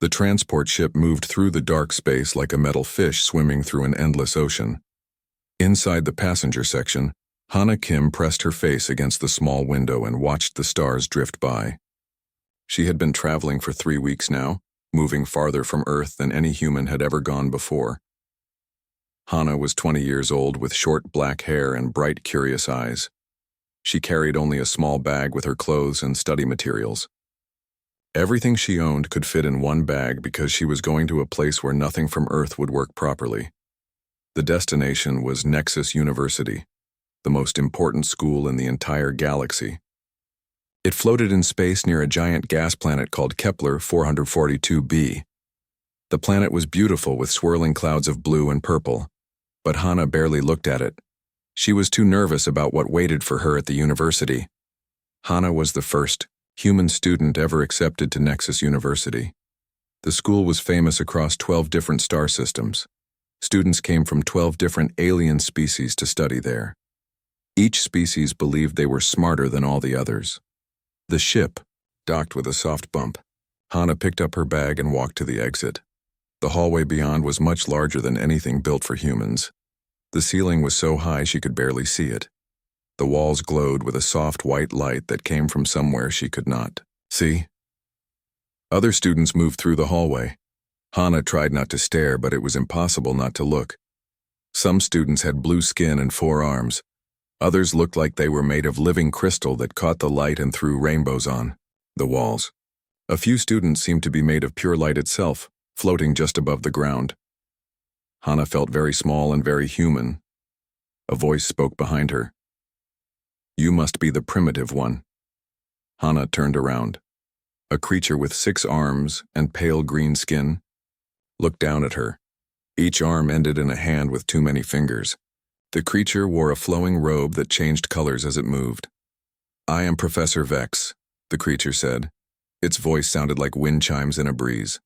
The transport ship moved through the dark space like a metal fish swimming through an endless ocean. Inside the passenger section, Hana Kim pressed her face against the small window and watched the stars drift by. She had been traveling for 3 weeks now, moving farther from Earth than any human had ever gone before. Hana was 20 years old with short black hair and bright, curious eyes. She carried only a small bag with her clothes and study materials. Everything she owned could fit in one bag because she was going to a place where nothing from Earth would work properly. The destination was Nexus University, the most important school in the entire galaxy. It floated in space near a giant gas planet called Kepler 442b. The planet was beautiful with swirling clouds of blue and purple, but Hana barely looked at it. She was too nervous about what waited for her at the university. Hana was the first human student ever accepted to Nexus University. The school was famous across 12 different star systems. Students came from 12 different alien species to study there. Each species believed they were smarter than all the others. The ship docked with a soft bump. Hana picked up her bag and walked to the exit. The hallway beyond was much larger than anything built for humans. The ceiling was so high she could barely see it. The walls glowed with a soft white light that came from somewhere she could not see. Other students moved through the hallway. Hana tried not to stare, but it was impossible not to look. Some students had blue skin and 4 arms. Others looked like they were made of living crystal that caught the light and threw rainbows on the walls. A few students seemed to be made of pure light itself, floating just above the ground. Hana felt very small and very human. A voice spoke behind her. "You must be the primitive one." Hana turned around. A creature with 6 arms and pale green skin looked down at her. Each arm ended in a hand with too many fingers. The creature wore a flowing robe that changed colors as it moved. "I am Professor Vex," the creature said. Its voice sounded like wind chimes in a breeze.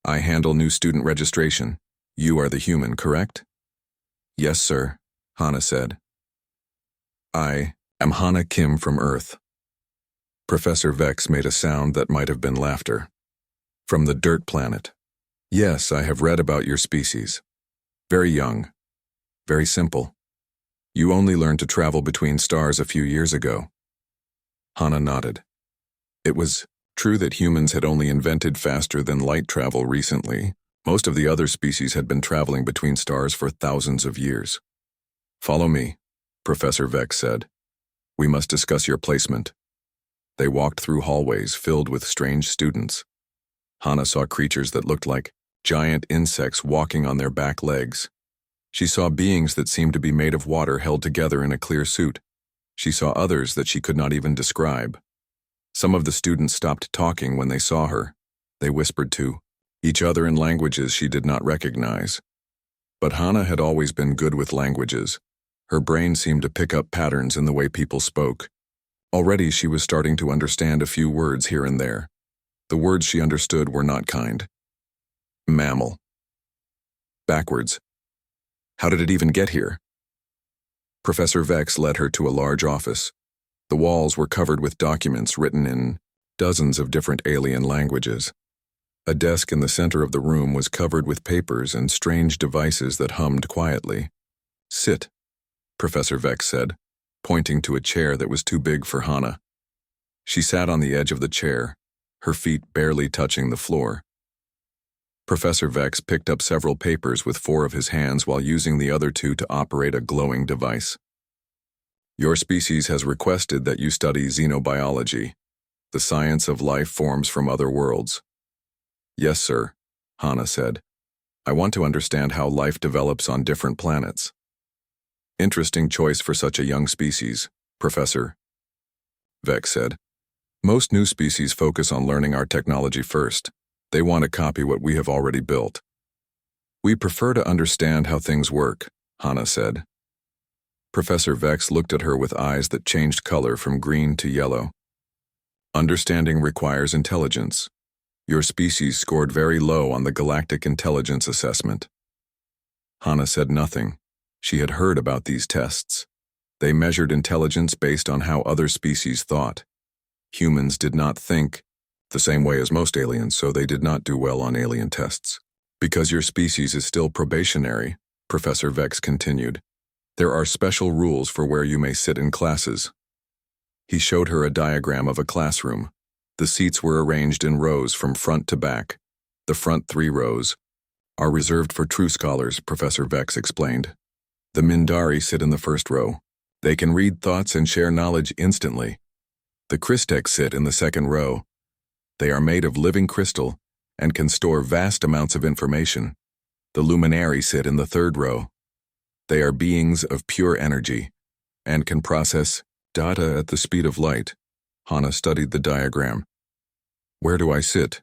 "I handle new student registration. You are the human, correct?" "Yes, sir," Hana said. "I am Hana Kim from Earth." Professor Vex made a sound that might have been laughter. "From the dirt planet. Yes, I have read about your species. Very young. Very simple. You only learned to travel between stars a few years ago." Hana nodded. It was true that humans had only invented faster than light travel recently. Most of the other species had been traveling between stars for thousands of years. "Follow me," Professor Vex said. "We must discuss your placement." They walked through hallways filled with strange students. Hana saw creatures that looked like giant insects walking on their back legs. She saw beings that seemed to be made of water held together in a clear suit. She saw others that she could not even describe. Some of the students stopped talking when they saw her. They whispered to each other in languages she did not recognize. But Hana had always been good with languages. Her brain seemed to pick up patterns in the way people spoke. Already she was starting to understand a few words here and there. The words she understood were not kind. Mammal. Backwards. How did it even get here? Professor Vex led her to a large office. The walls were covered with documents written in dozens of different alien languages. A desk in the center of the room was covered with papers and strange devices that hummed quietly. "Sit," Professor Vex said, pointing to a chair that was too big for Hana. She sat on the edge of the chair, her feet barely touching the floor. Professor Vex picked up several papers with 4 of his hands while using the other 2 to operate a glowing device. "Your species has requested that you study xenobiology, the science of life forms from other worlds." "Yes, sir," Hana said. "I want to understand how life develops on different planets." "Interesting choice for such a young species, Professor," Vex said. "Most new species focus on learning our technology first. They want to copy what we have already built." "We prefer to understand how things work," Hana said. Professor Vex looked at her with eyes that changed color from green to yellow. "Understanding requires intelligence. Your species scored very low on the Galactic Intelligence Assessment." Hana said nothing. She had heard about these tests. They measured intelligence based on how other species thought. Humans did not think, the same way as most aliens, so they did not do well on alien tests. Because your species is still probationary, Professor Vex continued, there are special rules for where you may sit in classes. He showed her a diagram of a classroom. The seats were arranged in rows from front to back. The front 3 rows are reserved for true scholars, Professor Vex explained. The Mindari sit in the first row. They can read thoughts and share knowledge instantly. The Christek sit in the second row. They are made of living crystal and can store vast amounts of information. The Luminari sit in the third row. They are beings of pure energy and can process data at the speed of light. Hana studied the diagram. Where do I sit?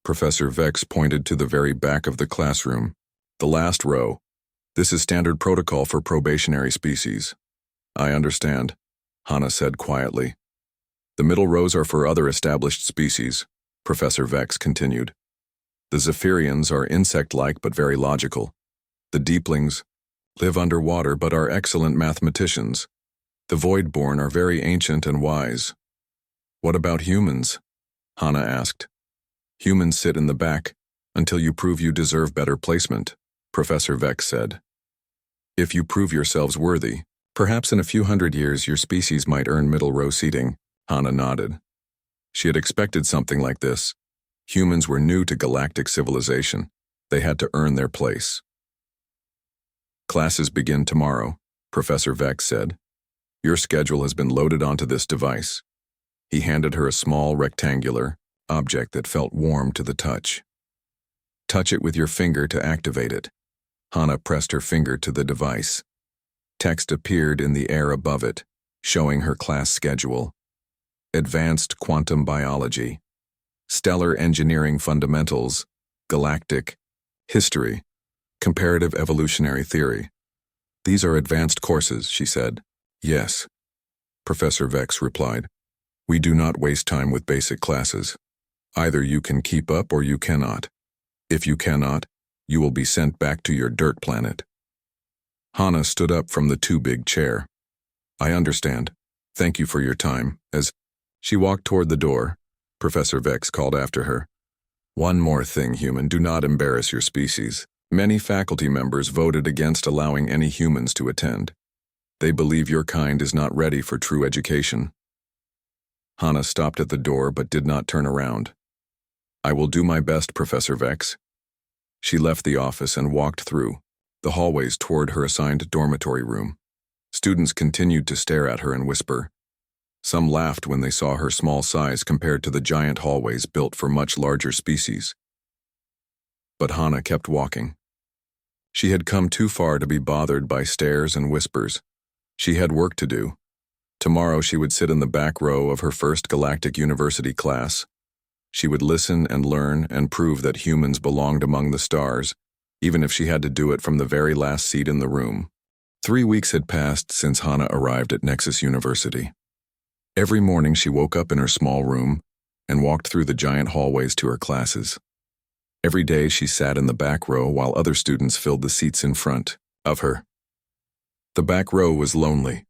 Professor Vex pointed to the very back of the classroom. The last row. This is standard protocol for probationary species. I understand, Hana said quietly. The middle rows are for other established species, Professor Vex continued. The Zephyrians are insect-like but very logical. The Deeplings live underwater but are excellent mathematicians. The Voidborn are very ancient and wise. What about humans? Hana asked. Humans sit in the back until you prove you deserve better placement, Professor Vex said. If you prove yourselves worthy, perhaps in a few hundred years your species might earn middle row seating, Hana nodded. She had expected something like this. Humans were new to galactic civilization. They had to earn their place. Classes begin tomorrow, Professor Vex said. Your schedule has been loaded onto this device. He handed her a small rectangular object that felt warm to the touch. Touch it with your finger to activate it. Hana pressed her finger to the device. Text appeared in the air above it, showing her class schedule. Advanced Quantum Biology, Stellar Engineering Fundamentals, Galactic, History, Comparative Evolutionary Theory. These are advanced courses, she said. Yes, Professor Vex replied. We do not waste time with basic classes. Either you can keep up or you cannot. If you cannot, you will be sent back to your dirt planet. Hana stood up from the too-big chair. I understand. Thank you for your time. As she walked toward the door, Professor Vex called after her. One more thing, human, do not embarrass your species. Many faculty members voted against allowing any humans to attend. They believe your kind is not ready for true education. Hana stopped at the door but did not turn around. I will do my best, Professor Vex. She left the office and walked through the hallways toward her assigned dormitory room. Students continued to stare at her and whisper. Some laughed when they saw her small size compared to the giant hallways built for much larger species. But Hana kept walking. She had come too far to be bothered by stares and whispers. She had work to do. Tomorrow she would sit in the back row of her first Galactic University class. She would listen and learn and prove that humans belonged among the stars, even if she had to do it from the very last seat in the room. 3 weeks had passed since Hana arrived at Nexus University. Every morning she woke up in her small room and walked through the giant hallways to her classes. Every day she sat in the back row while other students filled the seats in front of her. The back row was lonely.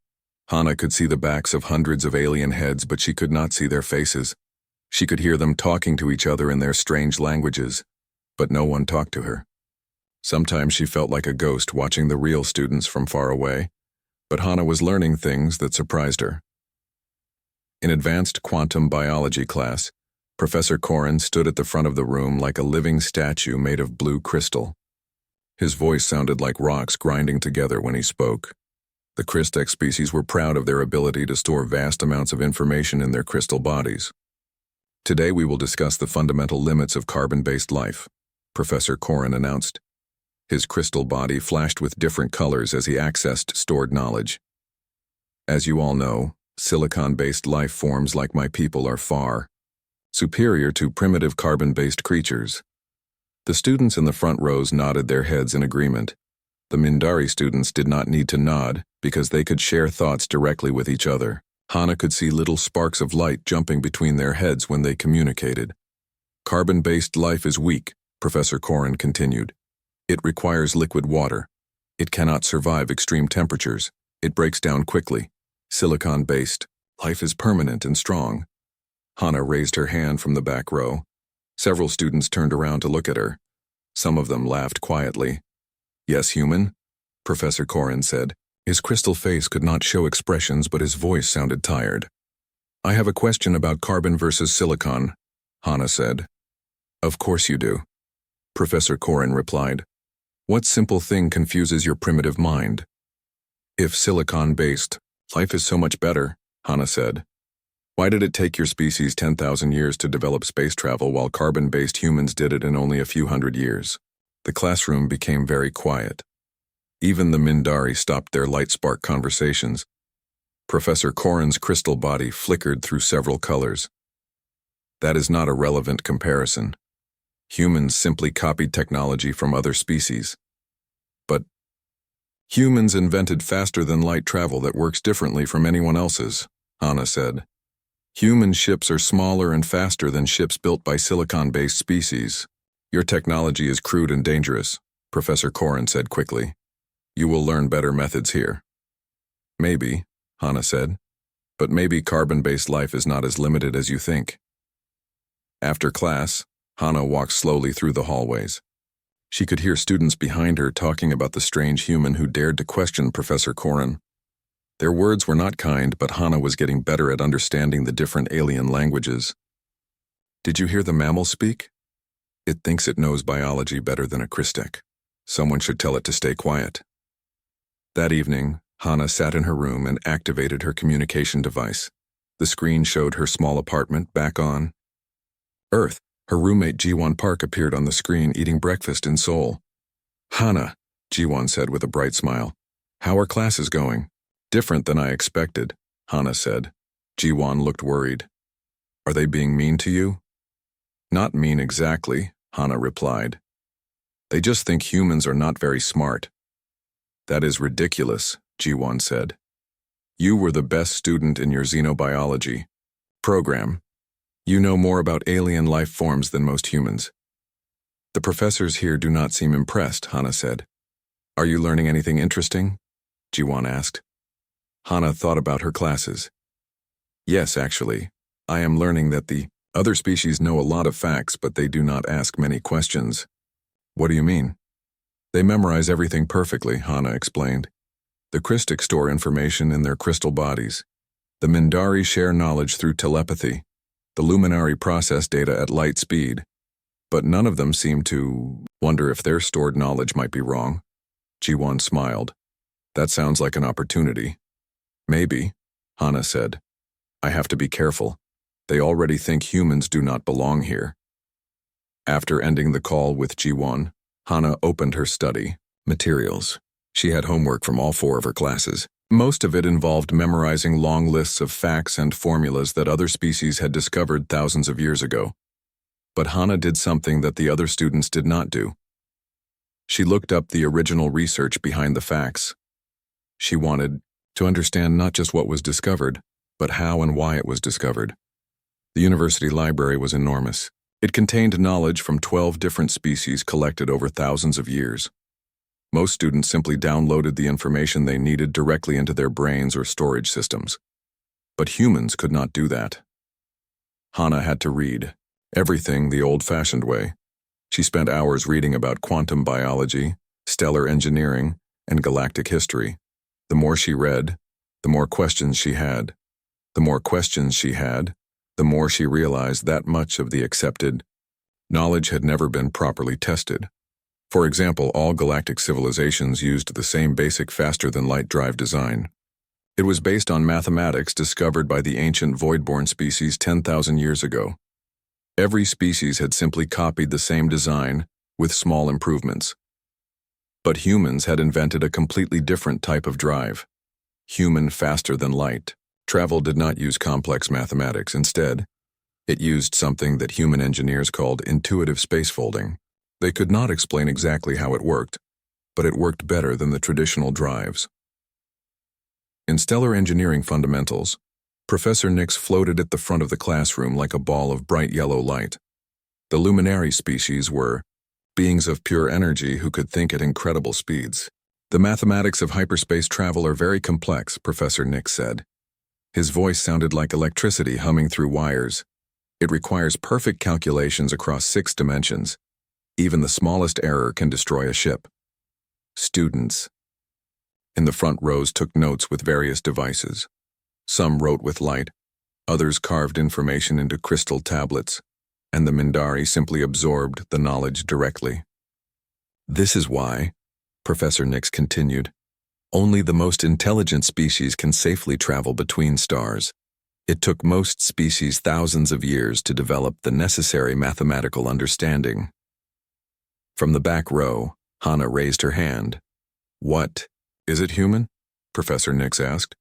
Hana could see the backs of hundreds of alien heads, but she could not see their faces. She could hear them talking to each other in their strange languages, but no one talked to her. Sometimes she felt like a ghost watching the real students from far away, but Hana was learning things that surprised her. In advanced quantum biology class, Professor Corin stood at the front of the room like a living statue made of blue crystal. His voice sounded like rocks grinding together when he spoke. The Christek species were proud of their ability to store vast amounts of information in their crystal bodies. Today we will discuss the fundamental limits of carbon-based life, Professor Corin announced. His crystal body flashed with different colors as he accessed stored knowledge. As you all know, silicon-based life forms like my people are far superior to primitive carbon-based creatures. The students in the front rows nodded their heads in agreement. The Mindari students did not need to nod because they could share thoughts directly with each other. Hana could see little sparks of light jumping between their heads when they communicated. Carbon-based life is weak, Professor Corin continued. It requires liquid water. It cannot survive extreme temperatures. It breaks down quickly. Silicon-based life is permanent and strong. Hana raised her hand from the back row. Several students turned around to look at her. Some of them laughed quietly. "Yes, human?" Professor Corin said. His crystal face could not show expressions, but his voice sounded tired. "I have a question about carbon versus silicon," Hana said. "Of course you do," Professor Corin replied. "What simple thing confuses your primitive mind?" "If silicon-based, life is so much better," Hana said. "Why did it take your species 10,000 years to develop space travel while carbon-based humans did it in only a few hundred years?" The classroom became very quiet. Even the Mindari stopped their light-spark conversations. Professor Corin's crystal body flickered through several colors. "That is not a relevant comparison. Humans simply copied technology from other species. But humans invented faster-than-light travel that works differently from anyone else's," Hana said. "Human ships are smaller and faster than ships built by silicon-based species. Your technology is crude and dangerous," Professor Corin said quickly. "You will learn better methods here." "Maybe," Hana said, "but maybe carbon-based life is not as limited as you think." After class, Hana walked slowly through the hallways. She could hear students behind her talking about the strange human who dared to question Professor Corin. Their words were not kind, but Hana was getting better at understanding the different alien languages. "Did you hear the mammal speak? It thinks it knows biology better than a Christek. Someone should tell it to stay quiet." That evening, Hana sat in her room and activated her communication device. The screen showed her small apartment back on Earth. Her roommate Jiwon Park appeared on the screen eating breakfast in Seoul. "Hana," Jiwon said with a bright smile. "How are classes going?" "Different than I expected," Hana said. Jiwon looked worried. "Are they being mean to you?" "Not mean exactly," Hana replied. "They just think humans are not very smart." "That is ridiculous," Jiwon said. "You were the best student in your xenobiology program. You know more about alien life forms than most humans." "The professors here do not seem impressed," Hana said. "Are you learning anything interesting?" Jiwon asked. Hana thought about her classes. "Yes, actually. I am learning that the other species know a lot of facts, but they do not ask many questions." "What do you mean?" "They memorize everything perfectly," Hana explained. "The Christek store information in their crystal bodies. The Mindari share knowledge through telepathy. The Luminari process data at light speed. But none of them seem to wonder if their stored knowledge might be wrong." Jiwon smiled. "That sounds like an opportunity." "Maybe," Hana said. "I have to be careful. They already think humans do not belong here." After ending the call with Jiwon, Hana opened her study materials. She had homework from all 4 of her classes. Most of it involved memorizing long lists of facts and formulas that other species had discovered thousands of years ago. But Hana did something that the other students did not do. She looked up the original research behind the facts. She wanted to understand not just what was discovered, but how and why it was discovered. The university library was enormous. It contained knowledge from 12 different species collected over thousands of years. Most students simply downloaded the information they needed directly into their brains or storage systems. But humans could not do that. Hana had to read everything the old-fashioned way. She spent hours reading about quantum biology, stellar engineering, and galactic history. The more she read, the more questions she had. The more questions she had, the more she realized that much of the accepted knowledge had never been properly tested. For example, all galactic civilizations used the same basic faster-than-light drive design. It was based on mathematics discovered by the ancient void-born species 10,000 years ago. Every species had simply copied the same design with small improvements. But humans had invented a completely different type of drive. Human faster-than-light. Travel did not use complex mathematics. Instead, it used something that human engineers called intuitive spacefolding. They could not explain exactly how it worked, but it worked better than the traditional drives. In Stellar Engineering Fundamentals, Professor Nix floated at the front of the classroom like a ball of bright yellow light. The luminary species were beings of pure energy who could think at incredible speeds. "The mathematics of hyperspace travel are very complex," Professor Nix said. His voice sounded like electricity humming through wires. It requires perfect calculations across 6 dimensions. Even the smallest error can destroy a ship. Students in the front rows took notes with various devices. Some wrote with light, others carved information into crystal tablets, and the Mindari simply absorbed the knowledge directly. This is why, Professor Nix continued, only the most intelligent species can safely travel between stars. It took most species thousands of years to develop the necessary mathematical understanding. From the back row, Hannah raised her hand. What? Is it human? Professor Nix asked.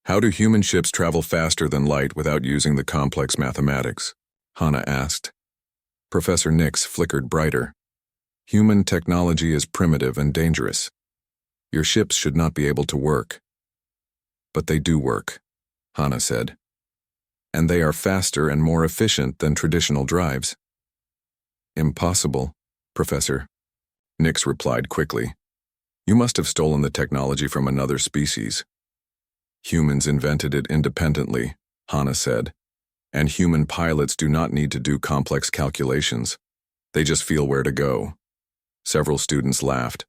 How do human ships travel faster than light without using the complex mathematics? Hannah asked. Professor Nix flickered brighter. Human technology is primitive and dangerous. Your ships should not be able to work. But they do work, Hannah said. And they are faster and more efficient than traditional drives. Impossible, Professor. Nix replied quickly. You must have stolen the technology from another species. Humans invented it independently, Hannah said. And human pilots do not need to do complex calculations. They just feel where to go. Several students laughed.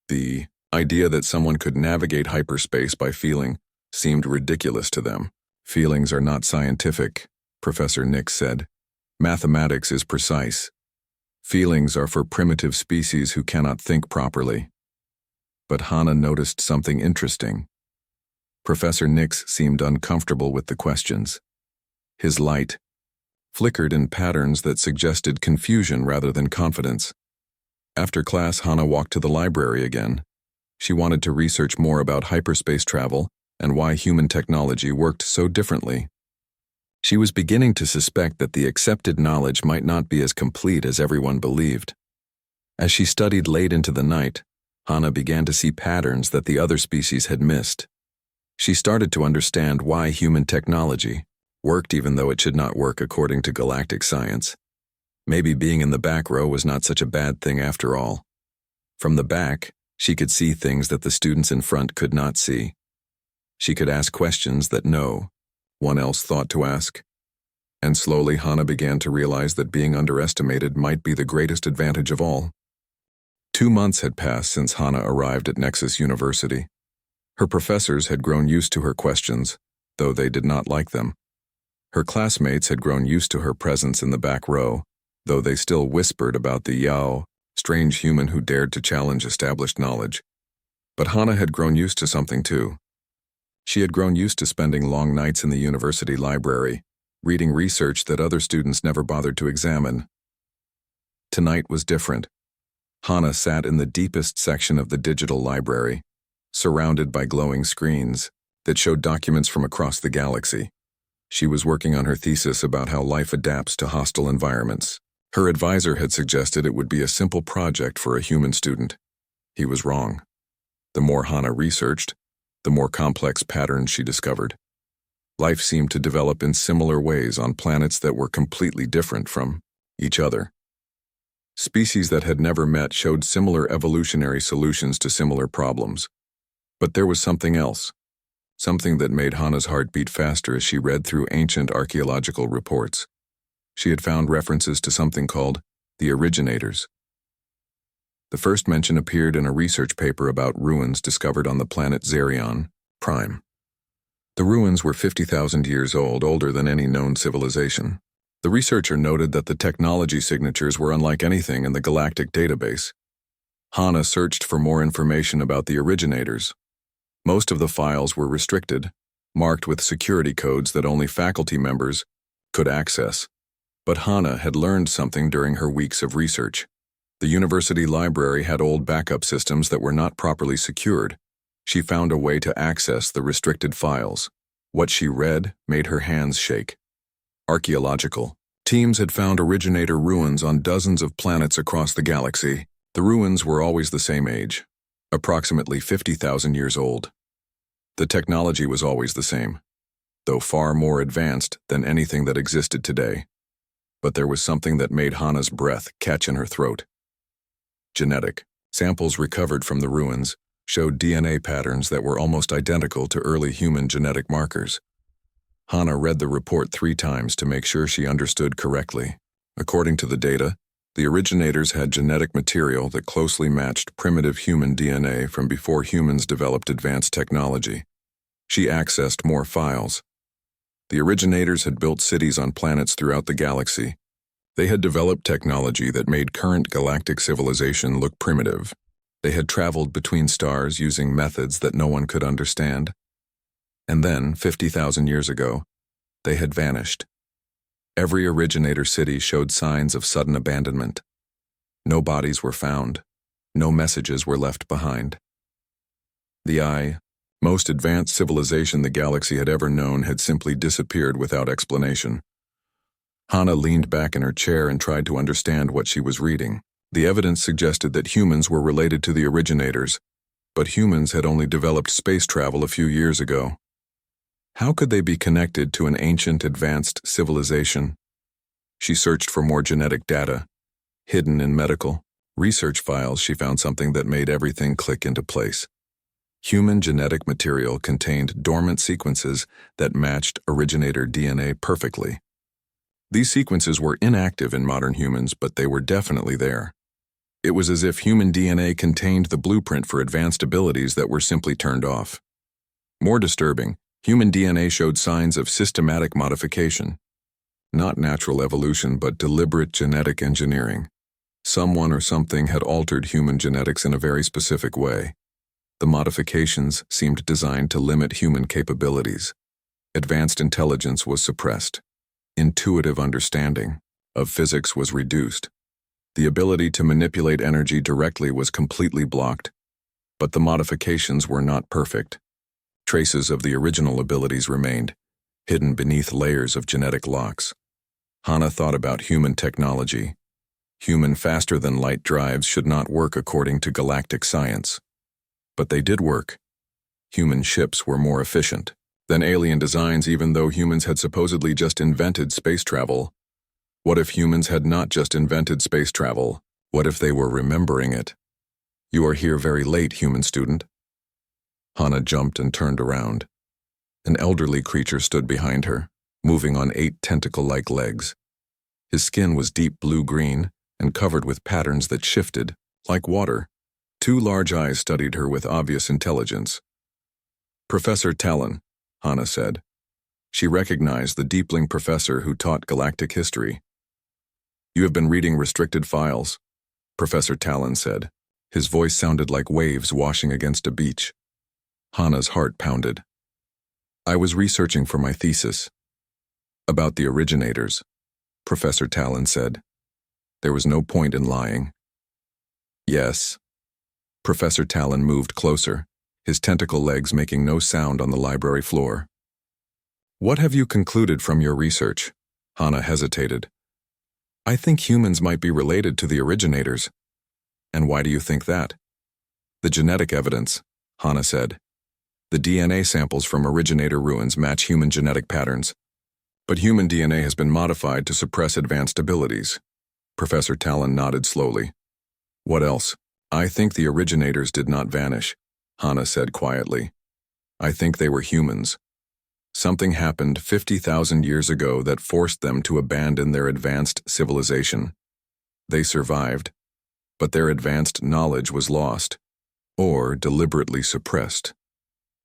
The idea that someone could navigate hyperspace by feeling seemed ridiculous to them. Feelings are not scientific, Professor Nix said. Mathematics is precise. Feelings are for primitive species who cannot think properly. But Hannah noticed something interesting. Professor Nix seemed uncomfortable with the questions. His light flickered in patterns that suggested confusion rather than confidence. After class, Hannah walked to the library again. She wanted to research more about hyperspace travel and why human technology worked so differently. She was beginning to suspect that the accepted knowledge might not be as complete as everyone believed. As she studied late into the night, Hannah began to see patterns that the other species had missed. She started to understand why human technology worked even though it should not work according to galactic science. Maybe being in the back row was not such a bad thing after all. From the back, she could see things that the students in front could not see. She could ask questions that no one else thought to ask. And slowly Hannah began to realize that being underestimated might be the greatest advantage of all. 2 months had passed since Hannah arrived at Nexus University. Her professors had grown used to her questions, though they did not like them. Her classmates had grown used to her presence in the back row, though they still whispered about the Yao, strange human who dared to challenge established knowledge. But Hannah had grown used to something too. She had grown used to spending long nights in the university library, reading research that other students never bothered to examine. Tonight was different. Hannah sat in the deepest section of the digital library, surrounded by glowing screens that showed documents from across the galaxy. She was working on her thesis about how life adapts to hostile environments. Her advisor had suggested it would be a simple project for a human student. He was wrong. The more Hannah researched, the more complex patterns she discovered. Life seemed to develop in similar ways on planets that were completely different from each other. Species that had never met showed similar evolutionary solutions to similar problems. But there was something else, something that made Hannah's heart beat faster as she read through ancient archaeological reports. She had found references to something called the originators. The first mention appeared in a research paper about ruins discovered on the planet Zerion Prime. The ruins were 50,000 years old, older than any known civilization. The researcher noted that the technology signatures were unlike anything in the galactic database. Hannah searched for more information about the originators. Most of the files were restricted, marked with security codes that only faculty members could access. But Hannah had learned something during her weeks of research. The university library had old backup systems that were not properly secured. She found a way to access the restricted files. What she read made her hands shake. Archaeological teams had found originator ruins on dozens of planets across the galaxy. The ruins were always the same age, approximately 50,000 years old. The technology was always the same, though far more advanced than anything that existed today. But there was something that made Hannah's breath catch in her throat. Genetic samples recovered from the ruins showed DNA patterns that were almost identical to early human genetic markers. Hannah read the report 3 times to make sure she understood correctly. According to the data, the originators had genetic material that closely matched primitive human DNA from before humans developed advanced technology. She accessed more files. The originators had built cities on planets throughout the galaxy. They had developed technology that made current galactic civilization look primitive. They had traveled between stars using methods that no one could understand. And then, 50,000 years ago, they had vanished. Every originator city showed signs of sudden abandonment. No bodies were found. No messages were left behind. The most advanced civilization the galaxy had ever known had simply disappeared without explanation. Hannah leaned back in her chair and tried to understand what she was reading. The evidence suggested that humans were related to the originators, but humans had only developed space travel a few years ago. How could they be connected to an ancient, advanced civilization? She searched for more genetic data. Hidden in medical research files, she found something that made everything click into place. Human genetic material contained dormant sequences that matched originator DNA perfectly. These sequences were inactive in modern humans, but they were definitely there. It was as if human DNA contained the blueprint for advanced abilities that were simply turned off. More disturbing, human DNA showed signs of systematic modification. Not natural evolution, but deliberate genetic engineering. Someone or something had altered human genetics in a very specific way. The modifications seemed designed to limit human capabilities. Advanced intelligence was suppressed. Intuitive understanding of physics was reduced. The ability to manipulate energy directly was completely blocked. But the modifications were not perfect. Traces of the original abilities remained, hidden beneath layers of genetic locks. Hannah thought about human technology. Human faster-than-light drives should not work according to galactic science. But they did work. Human ships were more efficient than alien designs, even though humans had supposedly just invented space travel. What if humans had not just invented space travel? What if they were remembering it? "You are here very late, human student." Hannah jumped and turned around. An elderly creature stood behind her, moving on 8 tentacle-like legs. His skin was deep blue-green and covered with patterns that shifted, like water. 2 large eyes studied her with obvious intelligence. "Professor Talon," Hannah said. She recognized the Deepling professor who taught galactic history. "You have been reading restricted files," Professor Talon said. His voice sounded like waves washing against a beach. Hannah's heart pounded. "I was researching for my thesis." "About the originators," Professor Talon said. There was no point in lying. "Yes." Professor Talon moved closer, his tentacle legs making no sound on the library floor. "What have you concluded from your research?" Hannah hesitated. "I think humans might be related to the originators." "And why do you think that?" "The genetic evidence," Hannah said. "The DNA samples from originator ruins match human genetic patterns. But human DNA has been modified to suppress advanced abilities." Professor Talon nodded slowly. "What else?" "I think the originators did not vanish," Hannah said quietly. "I think they were humans. Something happened 50,000 years ago that forced them to abandon their advanced civilization. They survived, but their advanced knowledge was lost, or deliberately suppressed.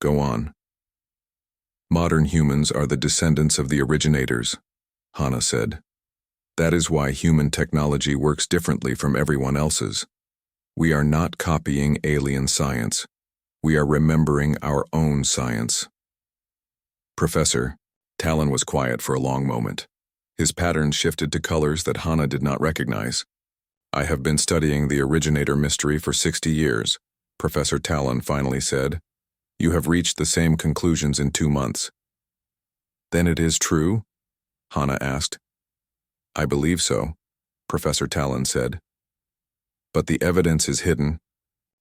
Go on." "Modern humans are the descendants of the originators," Hannah said. "That is why human technology works differently from everyone else's. We are not copying alien science. We are remembering our own science." "Professor," Talon was quiet for a long moment. His patterns shifted to colors that Hannah did not recognize. "I have been studying the originator mystery for 60 years, Professor Talon finally said. "You have reached the same conclusions in 2 months." "Then it is true?" Hannah asked. "I believe so," Professor Talon said. "But the evidence is hidden,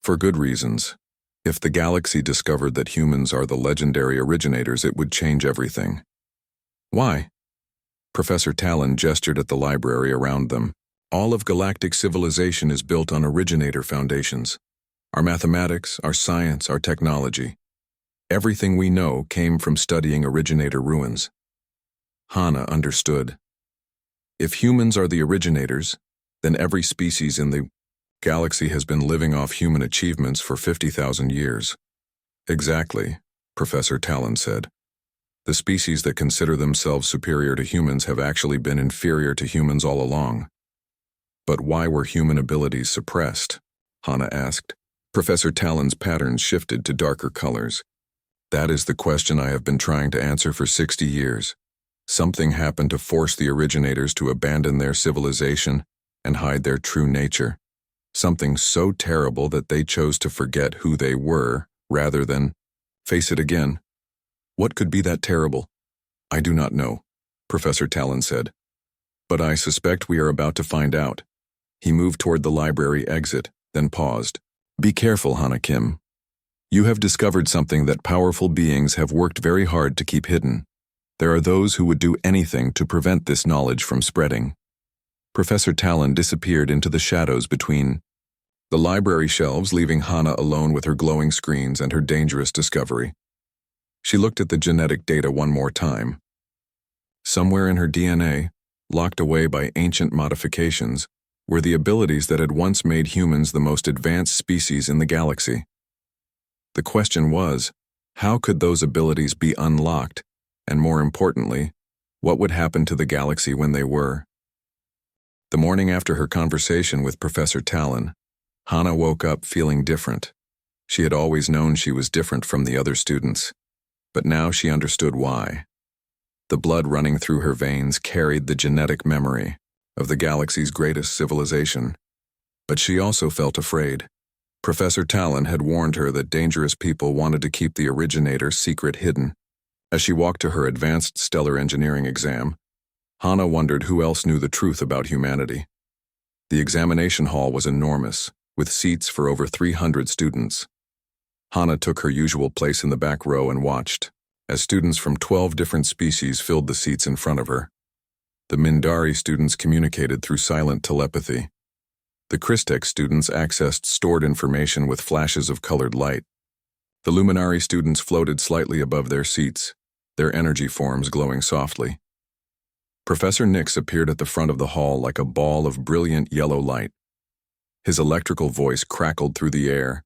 for good reasons. If the galaxy discovered that humans are the legendary originators, it would change everything." "Why?" Professor Talon gestured at the library around them. "All of galactic civilization is built on originator foundations. Our mathematics, our science, our technology. Everything we know came from studying originator ruins. Hana understood. If humans are the originators, then every species in the galaxy has been living off human achievements for 50,000 years. Exactly, Professor Talon said. The species that consider themselves superior to humans have actually been inferior to humans all along. But why were human abilities suppressed? Hana asked. Professor Talon's patterns shifted to darker colors. That is the question I have been trying to answer for 60 years. Something happened to force the originators to abandon their civilization and hide their true nature. Something so terrible that they chose to forget who they were rather than face it again. What could be that terrible? I do not know, Professor Talon said. But I suspect we are about to find out. He moved toward the library exit, then paused. Be careful, Hana Kim. You have discovered something that powerful beings have worked very hard to keep hidden. There are those who would do anything to prevent this knowledge from spreading. Professor Talon disappeared into the shadows between the library shelves, leaving Hana alone with her glowing screens and her dangerous discovery. She looked at the genetic data one more time. Somewhere in her DNA, locked away by ancient modifications, were the abilities that had once made humans the most advanced species in the galaxy. The question was, how could those abilities be unlocked, and more importantly, what would happen to the galaxy when they were? The morning after her conversation with Professor Talon, Hana woke up feeling different. She had always known she was different from the other students, but now she understood why. The blood running through her veins carried the genetic memory of the galaxy's greatest civilization. But she also felt afraid. Professor Talon had warned her that dangerous people wanted to keep the originator's secret hidden. As she walked to her advanced stellar engineering exam, Hana wondered who else knew the truth about humanity. The examination hall was enormous, with seats for over 300 students. Hana took her usual place in the back row and watched, as students from 12 different species filled the seats in front of her. The Mindari students communicated through silent telepathy. The Christek students accessed stored information with flashes of colored light. The Luminari students floated slightly above their seats, their energy forms glowing softly. Professor Nix appeared at the front of the hall like a ball of brilliant yellow light. His electrical voice crackled through the air.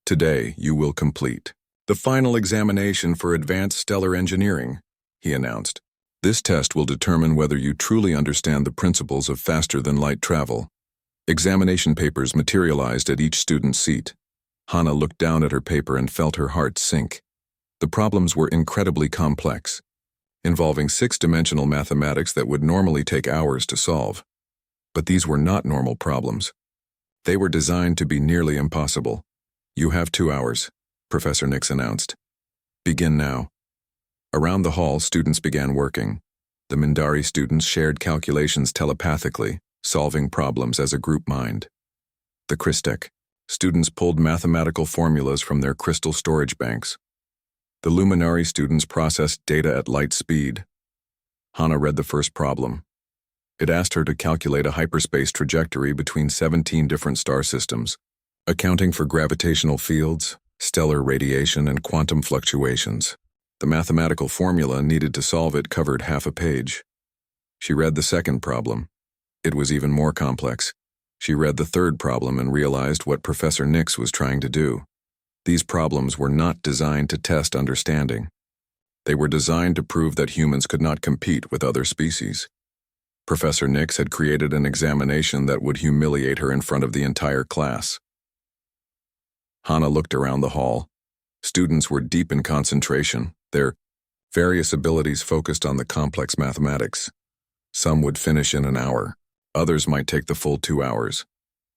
Today, you will complete the final examination for advanced stellar engineering, he announced. This test will determine whether you truly understand the principles of faster-than-light travel. Examination papers materialized at each student's seat. Hana looked down at her paper and felt her heart sink. The problems were incredibly complex, involving six-dimensional mathematics that would normally take hours to solve. But these were not normal problems. They were designed to be nearly impossible. You have 2 hours, Professor Nix announced. Begin now. Around the hall, students began working. The Mindari students shared calculations telepathically, solving problems as a group mind. The Christek students pulled mathematical formulas from their crystal storage banks. The Luminari students processed data at light speed. Hana read the first problem. It asked her to calculate a hyperspace trajectory between 17 different star systems, accounting for gravitational fields, stellar radiation, and quantum fluctuations. The mathematical formula needed to solve it covered half a page. She read the second problem. It was even more complex. She read the third problem and realized what Professor Nix was trying to do. These problems were not designed to test understanding. They were designed to prove that humans could not compete with other species. Professor Nix had created an examination that would humiliate her in front of the entire class. Hana looked around the hall. Students were deep in concentration, their various abilities focused on the complex mathematics. Some would finish in an hour. Others might take the full 2 hours.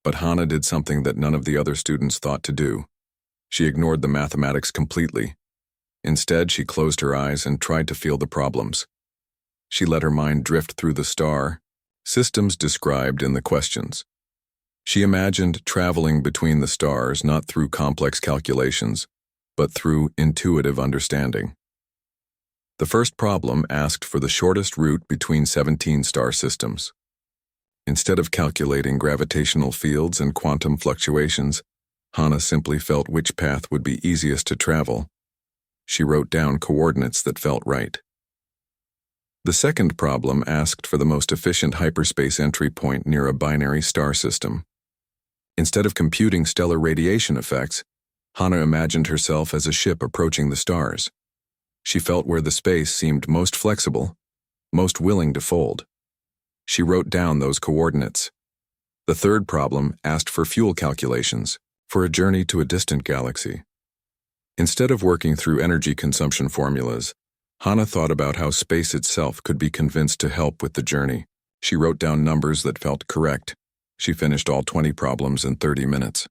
But Hana did something that none of the other students thought to do. She ignored the mathematics completely. Instead, she closed her eyes and tried to feel the problems. She let her mind drift through the star systems described in the questions. She imagined traveling between the stars not through complex calculations, but through intuitive understanding. The first problem asked for the shortest route between 17 star systems. Instead of calculating gravitational fields and quantum fluctuations, Hana simply felt which path would be easiest to travel. She wrote down coordinates that felt right. The second problem asked for the most efficient hyperspace entry point near a binary star system. Instead of computing stellar radiation effects, Hana imagined herself as a ship approaching the stars. She felt where the space seemed most flexible, most willing to fold. She wrote down those coordinates. The third problem asked for fuel calculations for a journey to a distant galaxy. Instead of working through energy consumption formulas, Hana thought about how space itself could be convinced to help with the journey. She wrote down numbers that felt correct. She finished all 20 problems in 30 minutes.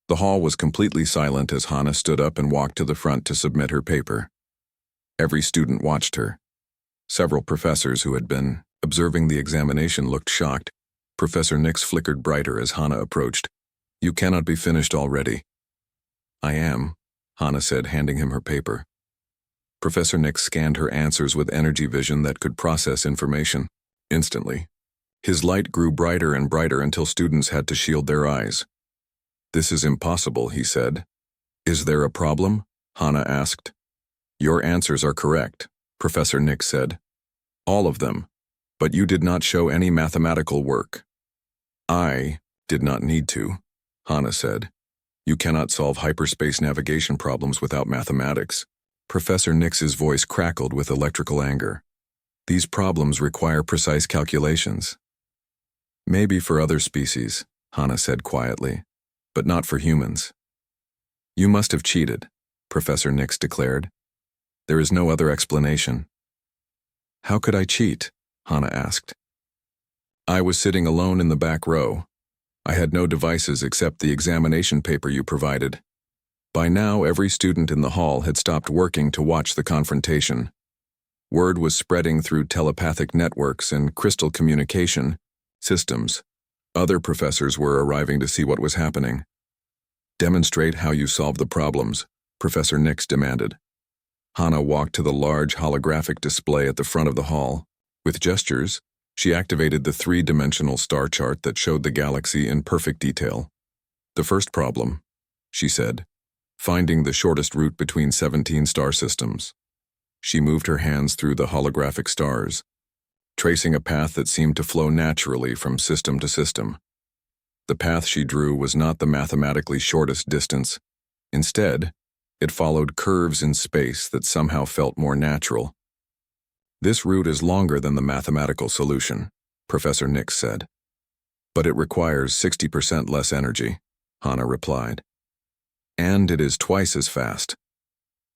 The hall was completely silent as Hana stood up and walked to the front to submit her paper. Every student watched her. Several professors who had been observing the examination looked shocked. Professor Nix flickered brighter as Hana approached. "You cannot be finished already." "I am," Hana said, handing him her paper. Professor Nix scanned her answers with energy vision that could process information instantly. His light grew brighter and brighter until students had to shield their eyes. "This is impossible," he said. "Is there a problem?" Hana asked. "Your answers are correct," Professor Nix said. "All of them, but you did not show any mathematical work." "I did not need to," Hana said. "You cannot solve hyperspace navigation problems without mathematics." Professor Nix's voice crackled with electrical anger. "These problems require precise calculations." "Maybe for other species," Hana said quietly, "but not for humans." "You must have cheated," Professor Nix declared. "There is no other explanation." "How could I cheat?" Hana asked. "I was sitting alone in the back row. I had no devices except the examination paper you provided." By now, every student in the hall had stopped working to watch the confrontation. Word was spreading through telepathic networks and crystal communication systems. Other professors were arriving to see what was happening. "Demonstrate how you solve the problems," Professor Nix demanded. Hana walked to the large holographic display at the front of the hall. With gestures, she activated the three-dimensional star chart that showed the galaxy in perfect detail. "The first problem," she said, "finding the shortest route between 17 star systems." She moved her hands through the holographic stars, tracing a path that seemed to flow naturally from system to system. The path she drew was not the mathematically shortest distance. Instead, it followed curves in space that somehow felt more natural. "This route is longer than the mathematical solution," Professor Nix said. "But it requires 60% less energy," Hana replied. "And it is twice as fast."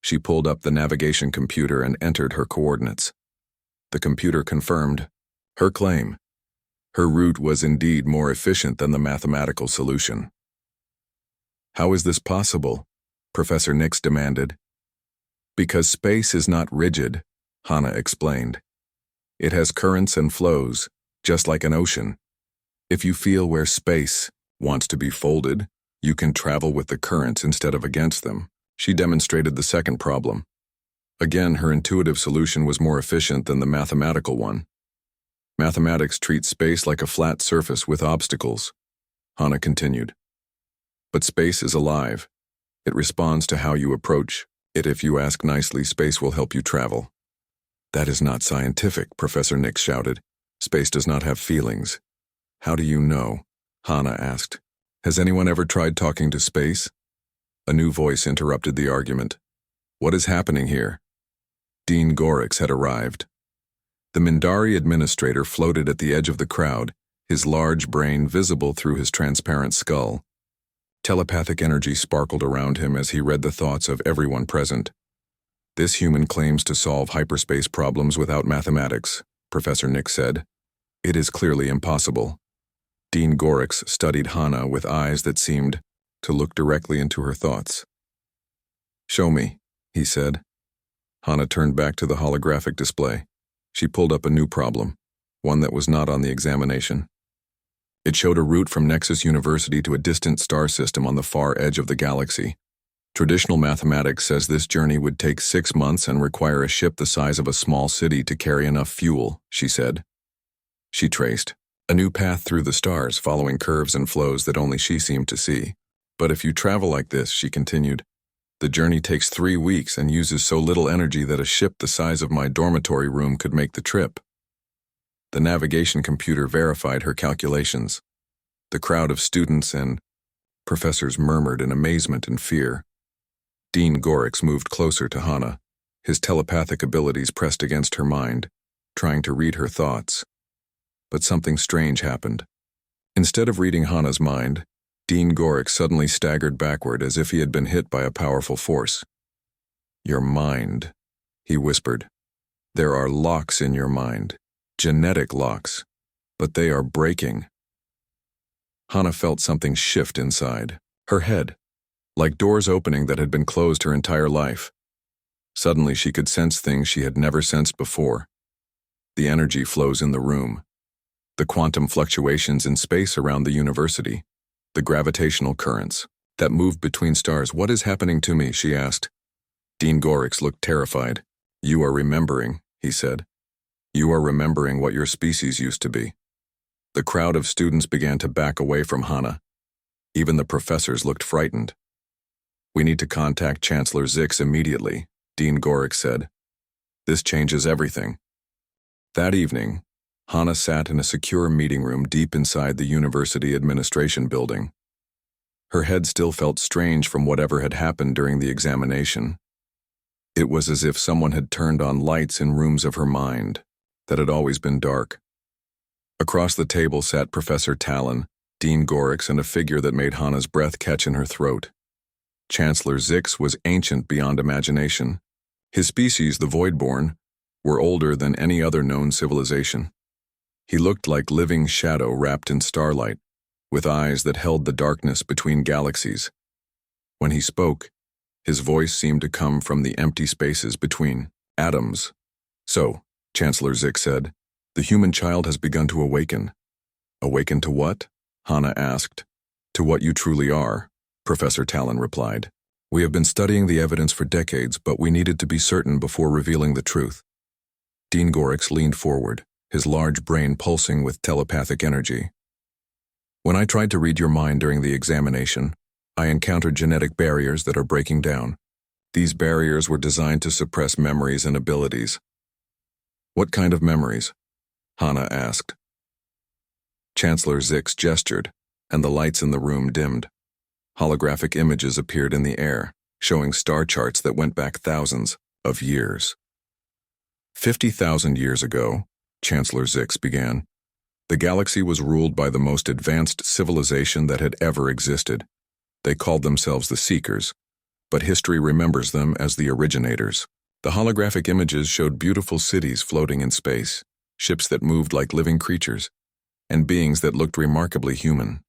She pulled up the navigation computer and entered her coordinates. The computer confirmed her claim. Her route was indeed more efficient than the mathematical solution. "How is this possible?" Professor Nix demanded. "Because space is not rigid," Hana explained. "It has currents and flows, just like an ocean. If you feel where space wants to be folded, you can travel with the currents instead of against them." She demonstrated the second problem. Again, her intuitive solution was more efficient than the mathematical one. "Mathematics treats space like a flat surface with obstacles," Hana continued. "But space is alive. It responds to how you approach it. If you ask nicely, space will help you travel." "That is not scientific," Professor Nix shouted. "Space does not have feelings." "How do you know?" Hana asked. "Has anyone ever tried talking to space?" A new voice interrupted the argument. "What is happening here?" Dean Gorix had arrived. The Mindari administrator floated at the edge of the crowd, his large brain visible through his transparent skull. Telepathic energy sparkled around him as he read the thoughts of everyone present. "This human claims to solve hyperspace problems without mathematics," Professor Nix said. "It is clearly impossible." Dean Gorix studied Hana with eyes that seemed to look directly into her thoughts. "Show me," he said. Hana turned back to the holographic display. She pulled up a new problem, one that was not on the examination. It showed a route from Nexus University to a distant star system on the far edge of the galaxy. "Traditional mathematics says this journey would take 6 months and require a ship the size of a small city to carry enough fuel," she said. She traced a new path through the stars, following curves and flows that only she seemed to see. "But if you travel like this," she continued, The journey takes 3 weeks and uses so little energy that a ship the size of my dormitory room could make the trip. The navigation computer verified her calculations. The crowd of students and professors murmured in amazement and fear. Dean Gorix moved closer to Hana, his telepathic abilities pressed against her mind, trying to read her thoughts. But something strange happened. Instead of reading Hana's mind, Dean Gorix suddenly staggered backward as if he had been hit by a powerful force. "Your mind," he whispered. "There are locks in your mind, genetic locks, but they are breaking." Hana felt something shift inside her head, like doors opening that had been closed her entire life. Suddenly she could sense things she had never sensed before. The energy flows in the room, the quantum fluctuations in space around the university, the gravitational currents that moved between stars. "What is happening to me?" she asked. Dean Gorix looked terrified. "You are remembering," he said. "You are remembering what your species used to be." The crowd of students began to back away from Hana. Even the professors looked frightened. "We need to contact Chancellor Zix immediately," Dean Gorix said. "This changes everything." That evening, Hana sat in a secure meeting room deep inside the university administration building. Her head still felt strange from whatever had happened during the examination. It was as if someone had turned on lights in rooms of her mind that had always been dark. Across the table sat Professor Talon, Dean Gorix, and a figure that made Hana's breath catch in her throat. Chancellor Zix was ancient beyond imagination. His species, the Voidborn, were older than any other known civilization. He looked like living shadow wrapped in starlight, with eyes that held the darkness between galaxies. When he spoke, his voice seemed to come from the empty spaces between atoms. "So," Chancellor Zix said, "the human child has begun to awaken." "Awaken to what?" Hana asked. "To what you truly are," Professor Talon replied. "We have been studying the evidence for decades, but we needed to be certain before revealing the truth." Dean Gorix leaned forward, his large brain pulsing with telepathic energy. "When I tried to read your mind during the examination, I encountered genetic barriers that are breaking down. These barriers were designed to suppress memories and abilities." "What kind of memories?" Hana asked. Chancellor Zix gestured, and the lights in the room dimmed. Holographic images appeared in the air, showing star charts that went back thousands of years. 50,000 years ago, Chancellor Zix began, the galaxy was ruled by the most advanced civilization that had ever existed. They called themselves the Seekers, but history remembers them as the Originators. The holographic images showed beautiful cities floating in space, ships that moved like living creatures, and beings that looked remarkably human.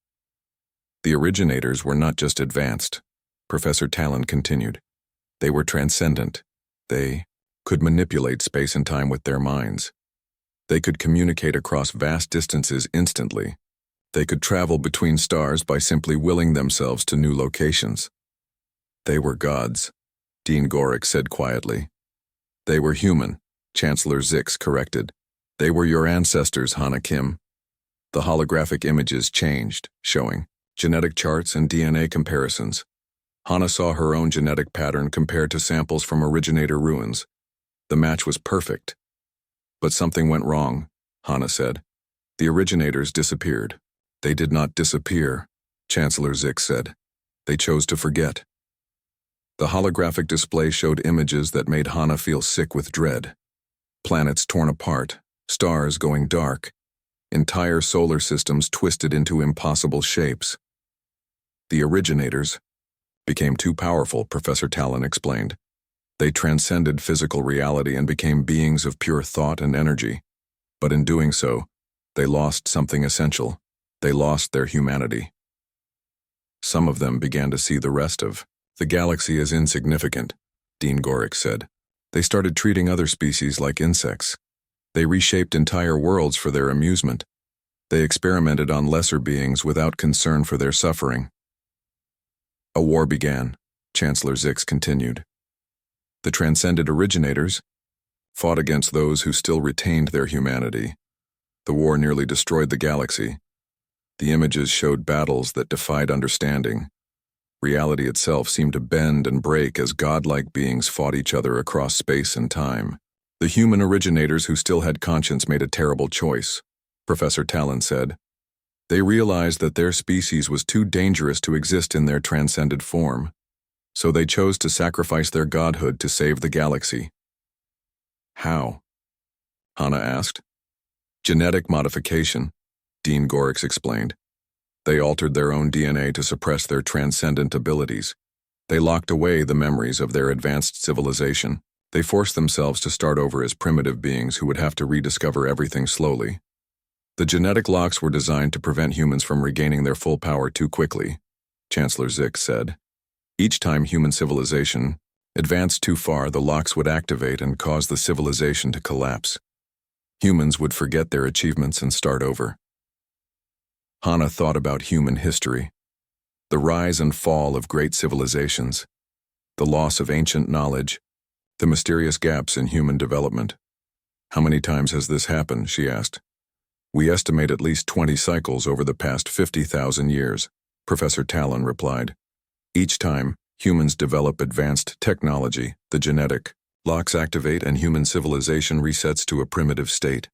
The Originators were not just advanced, Professor Talon continued. They were transcendent. They could manipulate space and time with their minds. They could communicate across vast distances instantly. They could travel between stars by simply willing themselves to new locations. "They were gods," Dean Gorix said quietly. "They were human," Chancellor Zix corrected. "They were your ancestors, Hana Kim." The holographic images changed, showing genetic charts and DNA comparisons. Hana saw her own genetic pattern compared to samples from Originator ruins. The match was perfect. "But something went wrong," Hana said. "The Originators disappeared." "They did not disappear," Chancellor Zix said. "They chose to forget." The holographic display showed images that made Hana feel sick with dread. Planets torn apart, stars going dark, entire solar systems twisted into impossible shapes. The Originators became too powerful, Professor Talon explained. They transcended physical reality and became beings of pure thought and energy. But in doing so, they lost something essential. They lost their humanity. Some of them began to see the rest of the galaxy as insignificant, Dean Gorix said. They started treating other species like insects. They reshaped entire worlds for their amusement. They experimented on lesser beings without concern for their suffering. A war began, Chancellor Zix continued. The transcended Originators fought against those who still retained their humanity. The war nearly destroyed the galaxy. The images showed battles that defied understanding. Reality itself seemed to bend and break as godlike beings fought each other across space and time. The human originators who still had conscience made a terrible choice, Professor Talon said. They realized that their species was too dangerous to exist in their transcended form, so they chose to sacrifice their godhood to save the galaxy. How? Hana asked. Genetic modification, Dean Gorix explained. They altered their own DNA to suppress their transcendent abilities. They locked away the memories of their advanced civilization. They forced themselves to start over as primitive beings who would have to rediscover everything slowly. The genetic locks were designed to prevent humans from regaining their full power too quickly, Chancellor Zix said. Each time human civilization advanced too far, the locks would activate and cause the civilization to collapse. Humans would forget their achievements and start over. Hana thought about human history, the rise and fall of great civilizations, the loss of ancient knowledge, the mysterious gaps in human development. How many times has this happened, she asked. We estimate at least 20 cycles over the past 50,000 years, Professor Talon replied. Each time, humans develop advanced technology, the genetic locks activate and human civilization resets to a primitive state.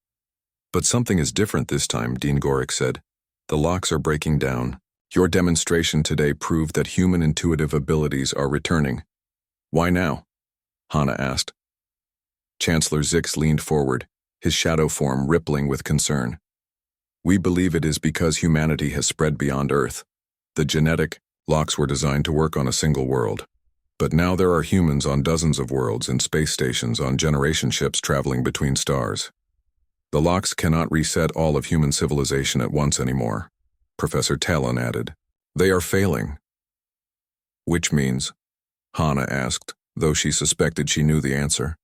But something is different this time, Dean Gorix said. The locks are breaking down. Your demonstration today proved that human intuitive abilities are returning. Why now? Hana asked. Chancellor Zix leaned forward, his shadow form rippling with concern. We believe it is because humanity has spread beyond Earth. The genetic locks were designed to work on a single world. But now there are humans on dozens of worlds and space stations on generation ships traveling between stars. The locks cannot reset all of human civilization at once anymore, Professor Talon added. They are failing. Which means? Hana asked, though she suspected she knew the answer.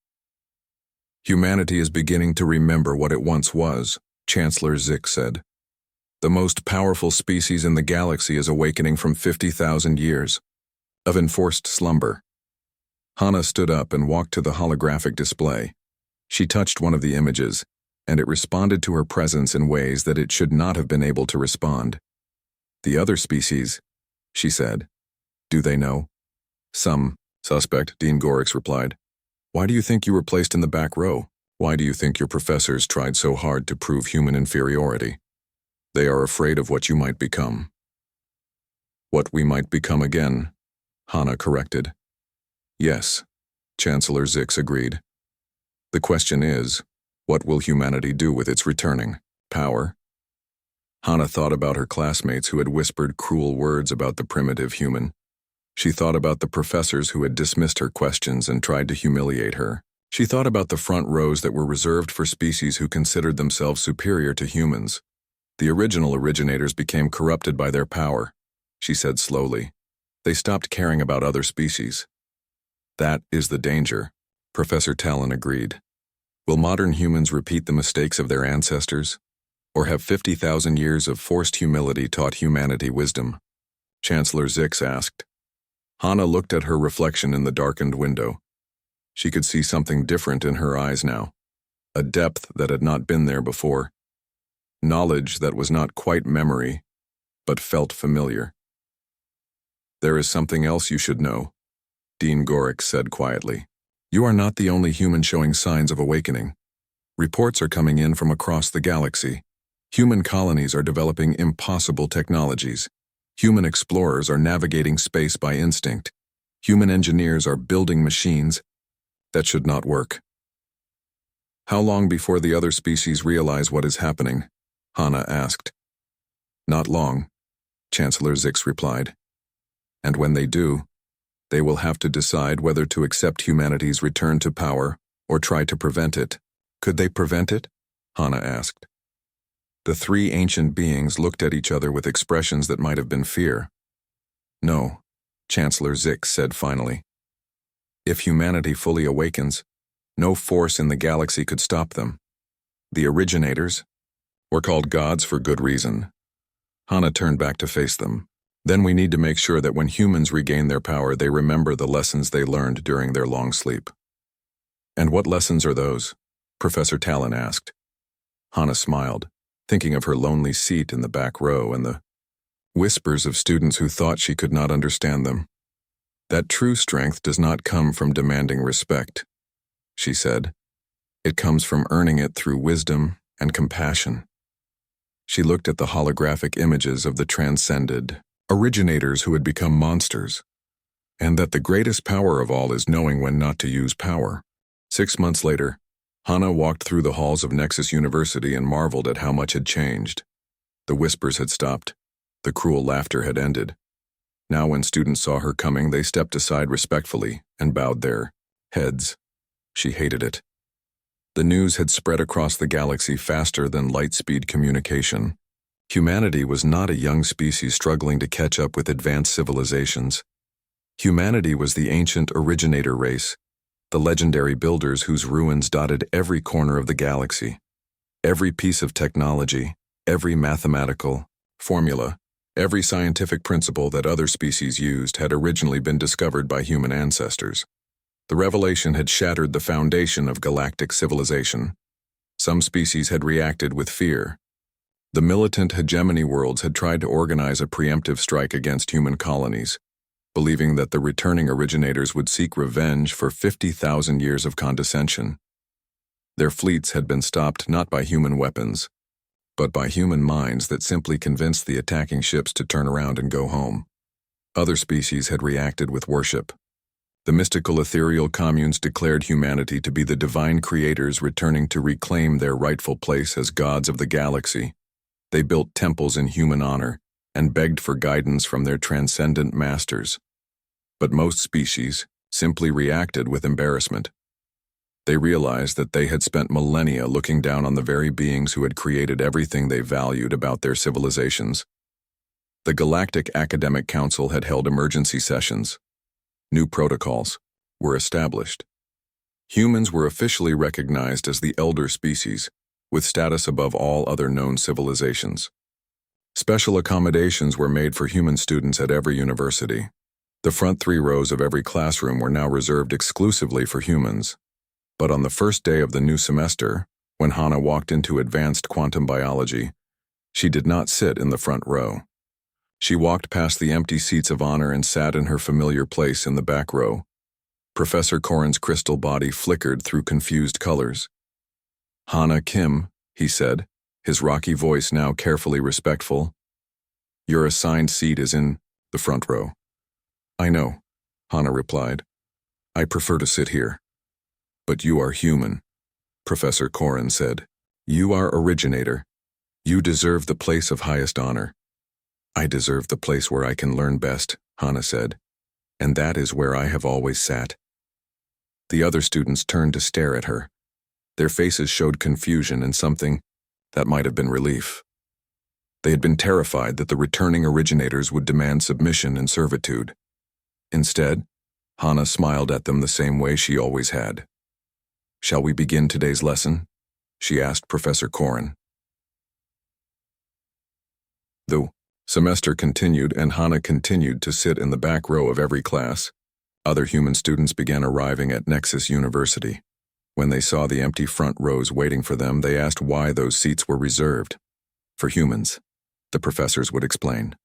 Humanity is beginning to remember what it once was, Chancellor Zix said. The most powerful species in the galaxy is awakening from 50,000 years of enforced slumber. Hana stood up and walked to the holographic display. She touched one of the images, and it responded to her presence in ways that it should not have been able to respond. The other species, she said. Do they know? Some suspect, Dean Gorix replied. Why do you think you were placed in the back row? Why do you think your professors tried so hard to prove human inferiority? They are afraid of what you might become. What we might become again, Hana corrected. Yes, Chancellor Zix agreed. The question is, what will humanity do with its returning power? Hana thought about her classmates who had whispered cruel words about the primitive human. She thought about the professors who had dismissed her questions and tried to humiliate her. She thought about the front rows that were reserved for species who considered themselves superior to humans. The original originators became corrupted by their power, she said slowly. They stopped caring about other species. That is the danger, Professor Talon agreed. Will modern humans repeat the mistakes of their ancestors? Or have 50,000 years of forced humility taught humanity wisdom? Chancellor Zix asked. Hana looked at her reflection in the darkened window. She could see something different in her eyes now, a depth that had not been there before. Knowledge that was not quite memory, but felt familiar. There is something else you should know, Dean Gorix said quietly. You are not the only human showing signs of awakening. Reports are coming in from across the galaxy. Human colonies are developing impossible technologies. Human explorers are navigating space by instinct. Human engineers are building machines that should not work. How long before the other species realize what is happening? Hana asked. Not long, Chancellor Zix replied. And when they do, they will have to decide whether to accept humanity's return to power or try to prevent it. Could they prevent it? Hana asked. The three ancient beings looked at each other with expressions that might have been fear. No, Chancellor Zix said finally. If humanity fully awakens, no force in the galaxy could stop them. The originators were called gods for good reason. Hana turned back to face them. Then we need to make sure that when humans regain their power, they remember the lessons they learned during their long sleep. And what lessons are those? Professor Talon asked. Hana smiled, thinking of her lonely seat in the back row and the whispers of students who thought she could not understand them. That true strength does not come from demanding respect, she said. It comes from earning it through wisdom and compassion. She looked at the holographic images of the transcended originators who had become monsters, and that the greatest power of all is knowing when not to use power. 6 months later, Hana walked through the halls of Nexus University and marveled at how much had changed. The whispers had stopped. The cruel laughter had ended. Now when students saw her coming, they stepped aside respectfully and bowed their heads. She hated it. The news had spread across the galaxy faster than light-speed communication. Humanity was not a young species struggling to catch up with advanced civilizations. Humanity was the ancient originator race, the legendary builders whose ruins dotted every corner of the galaxy. Every piece of technology, every mathematical formula, every scientific principle that other species used had originally been discovered by human ancestors. The revelation had shattered the foundation of galactic civilization. Some species had reacted with fear. The militant hegemony worlds had tried to organize a preemptive strike against human colonies, believing that the returning originators would seek revenge for 50,000 years of condescension. Their fleets had been stopped not by human weapons, but by human minds that simply convinced the attacking ships to turn around and go home. Other species had reacted with worship. The mystical ethereal communes declared humanity to be the divine creators returning to reclaim their rightful place as gods of the galaxy. They built temples in human honor and begged for guidance from their transcendent masters. But most species simply reacted with embarrassment. They realized that they had spent millennia looking down on the very beings who had created everything they valued about their civilizations. The Galactic Academic Council had held emergency sessions. New protocols were established. Humans were officially recognized as the elder species, with status above all other known civilizations. Special accommodations were made for human students at every university. The front 3 rows of every classroom were now reserved exclusively for humans. But on the first day of the new semester, when Hana walked into advanced quantum biology, she did not sit in the front row. She walked past the empty seats of honor and sat in her familiar place in the back row. Professor Corrin's crystal body flickered through confused colors. "Hana Kim," he said, his rocky voice now carefully respectful. "Your assigned seat is in the front row." "I know," Hana replied. "I prefer to sit here." "But you are human," Professor Corrin said. "You are originator. You deserve the place of highest honor." "I deserve the place where I can learn best," Hana said, "and that is where I have always sat." The other students turned to stare at her. Their faces showed confusion and something that might have been relief. They had been terrified that the returning originators would demand submission and servitude. Instead, Hana smiled at them the same way she always had. "Shall we begin today's lesson?" she asked Professor Corrin. The semester continued, and Hana continued to sit in the back row of every class. Other human students began arriving at Nexus University. When they saw the empty front rows waiting for them, they asked why those seats were reserved. "For humans," the professors would explain.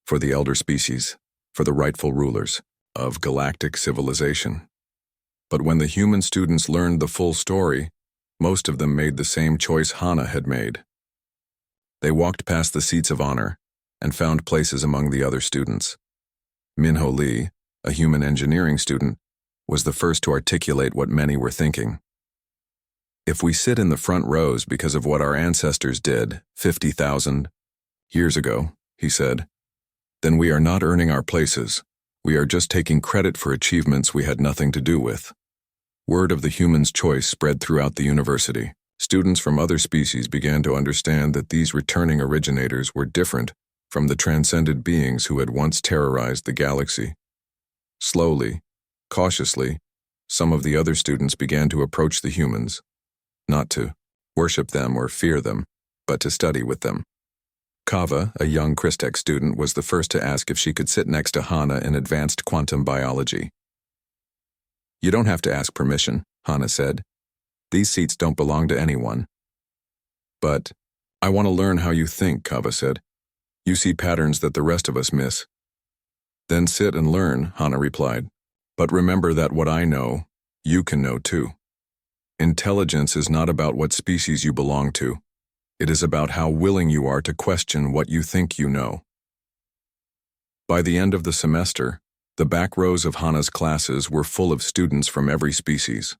"For the elder species, for the rightful rulers of galactic civilization." But when the human students learned the full story, most of them made the same choice Hana had made. They walked past the seats of honor and found places among the other students. Minho Lee, a human engineering student, was the first to articulate what many were thinking. "If we sit in the front rows because of what our ancestors did 50,000 years ago," he said, "then we are not earning our places. We are just taking credit for achievements we had nothing to do with." Word of the human's choice spread throughout the university. Students from other species began to understand that these returning originators were different from the transcended beings who had once terrorized the galaxy. Slowly, cautiously, some of the other students began to approach the humans, not to worship them or fear them, but to study with them. Kava, a young Christech student, was the first to ask if she could sit next to Hana in advanced quantum biology. "You don't have to ask permission," Hana said. "These seats don't belong to anyone." "But I want to learn how you think," Kava said. You see patterns that the rest of us miss. Then sit and learn, Hana replied. But remember that what I know, you can know too. Intelligence is not about what species you belong to. It is about how willing you are to question what you think you know. By the end of the semester, the back rows of Hana's classes were full of students from every species.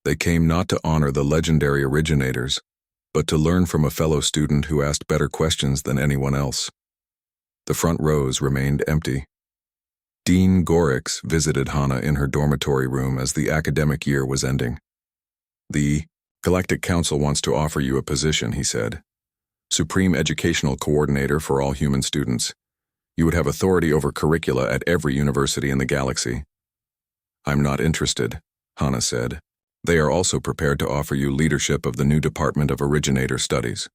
They came not to honor the legendary originators, but to learn from a fellow student who asked better questions than anyone else. The front rows remained empty. Dean Orcs visited Hana in her dormitory room as the academic year was ending. The Galactic Council wants to offer you a position, he said. Supreme Educational Coordinator for all human students. You would have authority over curricula at every university in the galaxy. I'm not interested, Hana said. They are also prepared to offer you leadership of the new Department of Originator Studies.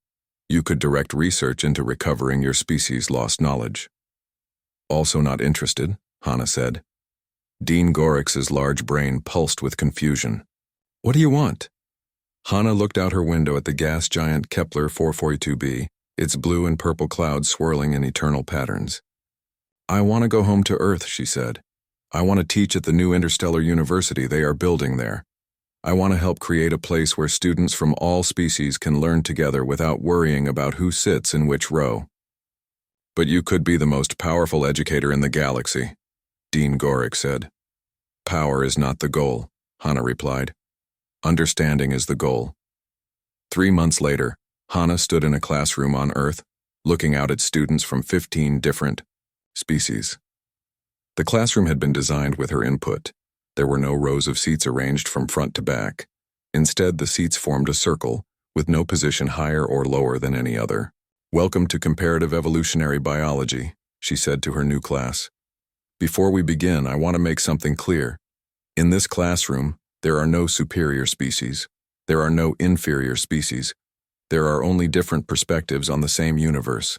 You could direct research into recovering your species' lost knowledge. Also not interested, Hana said. Dean Gorix's large brain pulsed with confusion. What do you want? Hana looked out her window at the gas giant Kepler 442b, its blue and purple clouds swirling in eternal patterns. I want to go home to Earth, she said. I want to teach at the new interstellar university they are building there. I want to help create a place where students from all species can learn together without worrying about who sits in which row. But you could be the most powerful educator in the galaxy, Dean Gorix said. Power is not the goal, Hana replied. Understanding is the goal. 3 months later, Hana stood in a classroom on Earth, looking out at students from 15 different species. The classroom had been designed with her input. There were no rows of seats arranged from front to back. Instead, the seats formed a circle, with no position higher or lower than any other. Welcome to Comparative Evolutionary Biology, she said to her new class. Before we begin, I want to make something clear. In this classroom, there are no superior species. There are no inferior species. There are only different perspectives on the same universe.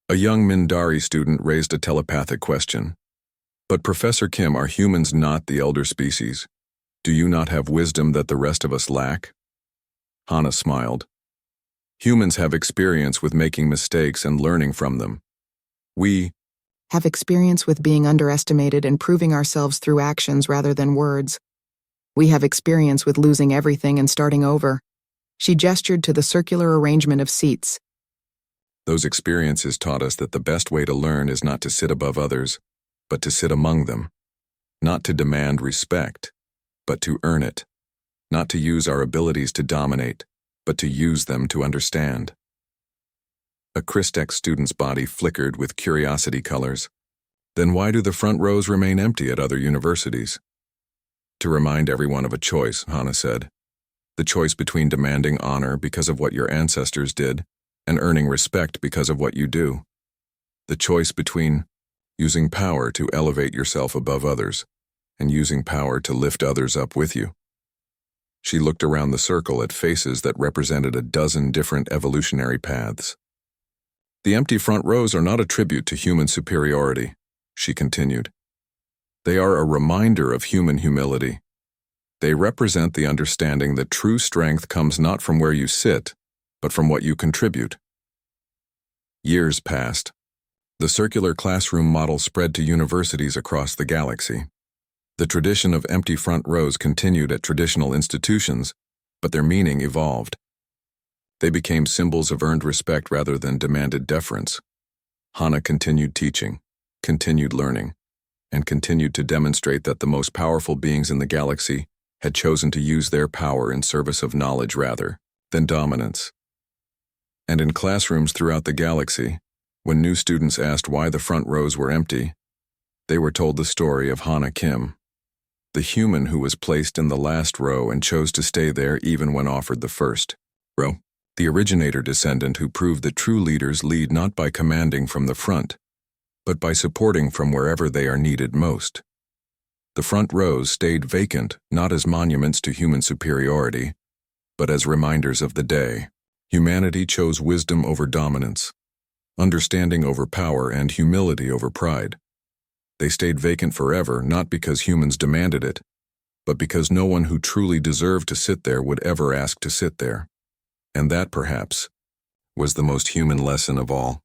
A young Mindari student raised a telepathic question. But Professor Kim, are humans not the elder species? Do you not have wisdom that the rest of us lack? Hana smiled. Humans have experience with making mistakes and learning from them. We have experience with being underestimated and proving ourselves through actions rather than words. We have experience with losing everything and starting over. She gestured to the circular arrangement of seats. Those experiences taught us that the best way to learn is not to sit above others, but to sit among them. Not to demand respect, but to earn it. Not to use our abilities to dominate, but to use them to understand. A Christech student's body flickered with curiosity colors. Then why do the front rows remain empty at other universities? To remind everyone of a choice, Hana said. The choice between demanding honor because of what your ancestors did and earning respect because of what you do. The choice between using power to elevate yourself above others and using power to lift others up with you. She looked around the circle at faces that represented a dozen different evolutionary paths. The empty front rows are not a tribute to human superiority, she continued. They are a reminder of human humility. They represent the understanding that true strength comes not from where you sit, but from what you contribute. Years passed. The circular classroom model spread to universities across the galaxy. The tradition of empty front rows continued at traditional institutions, but their meaning evolved. They became symbols of earned respect rather than demanded deference. Hana continued teaching, continued learning, and continued to demonstrate that the most powerful beings in the galaxy had chosen to use their power in service of knowledge rather than dominance. And in classrooms throughout the galaxy, when new students asked why the front rows were empty, they were told the story of Hana Kim, the human who was placed in the last row and chose to stay there even when offered the first row, the originator descendant who proved that true leaders lead not by commanding from the front, but by supporting from wherever they are needed most. The front rows stayed vacant not as monuments to human superiority, but as reminders of the day. Humanity chose wisdom over dominance, understanding over power, and humility over pride. They stayed vacant forever not because humans demanded it, but because no one who truly deserved to sit there would ever ask to sit there. And that, perhaps, was the most human lesson of all.